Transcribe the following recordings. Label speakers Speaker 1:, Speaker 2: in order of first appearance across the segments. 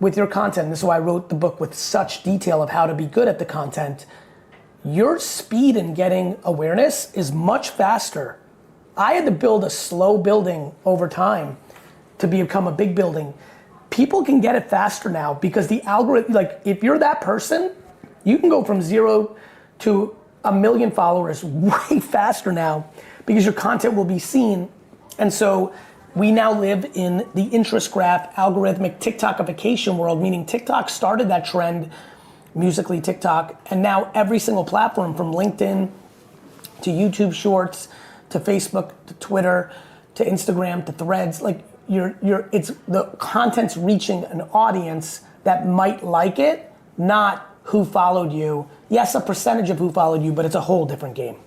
Speaker 1: with your content, this is why I wrote the book with such detail of how to be good at the content, your speed in getting awareness is much faster. I had to build a slow building over time to become a big building. People can get it faster now because the algorithm, like if you're that person, you can go from 0 to 1 million followers way faster now because your content will be seen. And so we now live in the interest graph, algorithmic TikTokification world, meaning TikTok started that trend, Musical.ly TikTok, and now every single platform from LinkedIn to YouTube Shorts to Facebook to Twitter to Instagram to Threads, like it's the content's reaching an audience that might like it, not who followed you. Yes, a percentage of who followed you, but it's a whole different game.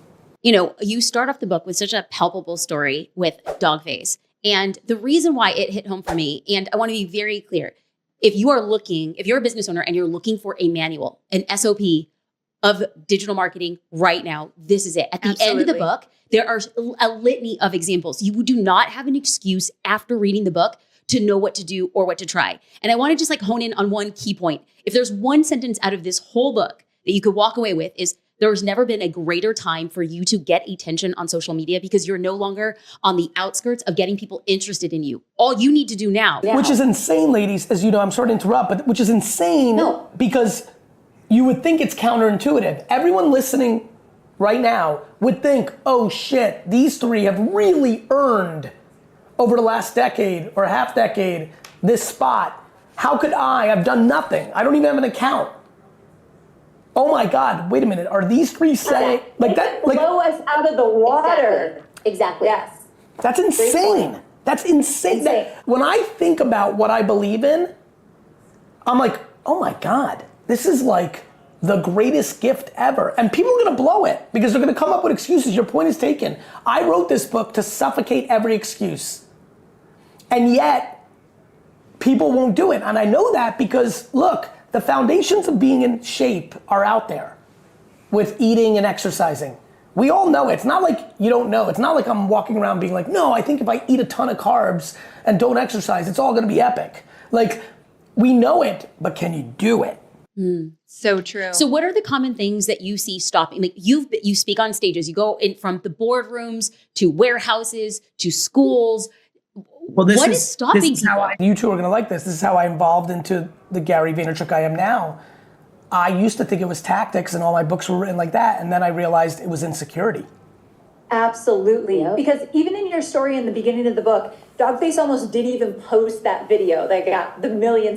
Speaker 2: You know, you start off the book with such a palpable story with Dogface. And the reason why it hit home for me, and I want to be very clear, if you're a business owner and you're looking for a manual, an SOP of digital marketing right now, this is it. At the end of the book, there are a litany of examples. You do not have an excuse after reading the book to know what to do or what to try. And I want to just like hone in on one key point. If there's one sentence out of this whole book that you could walk away with is, there's never been a greater time for you to get attention on social media because you're no longer on the outskirts of getting people interested in you. All you need to do now.
Speaker 1: Which is insane, ladies, as you know, I'm sorry to interrupt, but which is insane because you would think it's counterintuitive. Everyone listening right now would think, oh shit, these three have really earned over the last decade or half decade this spot. How could I've done nothing. I don't even have an account. Oh my God, wait a minute, are these three saying, like that? Like,
Speaker 3: blow us out of the water.
Speaker 2: Exactly.
Speaker 3: Yes.
Speaker 1: That's insane. That's insane. When I think about what I believe in, I'm like, oh my God, this is like the greatest gift ever. And people are gonna blow it because they're gonna come up with excuses. Your point is taken. I wrote this book to suffocate every excuse. And yet, people won't do it. And I know that because, look, the foundations of being in shape are out there with eating and exercising. We all know it. It's not like you don't know. It's not like I'm walking around being like, no, I think if I eat a ton of carbs and don't exercise, it's all gonna be epic. Like, we know it, but can you do it?
Speaker 4: So true.
Speaker 2: So what are the common things that you see stopping? Like you speak on stages, you go in from the boardrooms to warehouses to schools.
Speaker 5: Well,
Speaker 2: what is stopping people?
Speaker 1: You two are gonna like this. This is how I evolved into the Gary Vaynerchuk I am now. I used to think it was tactics and all my books were written like that. And then I realized it was insecurity.
Speaker 3: Absolutely. Because even in your story in the beginning of the book, Dogface almost didn't even post that video that got the millions of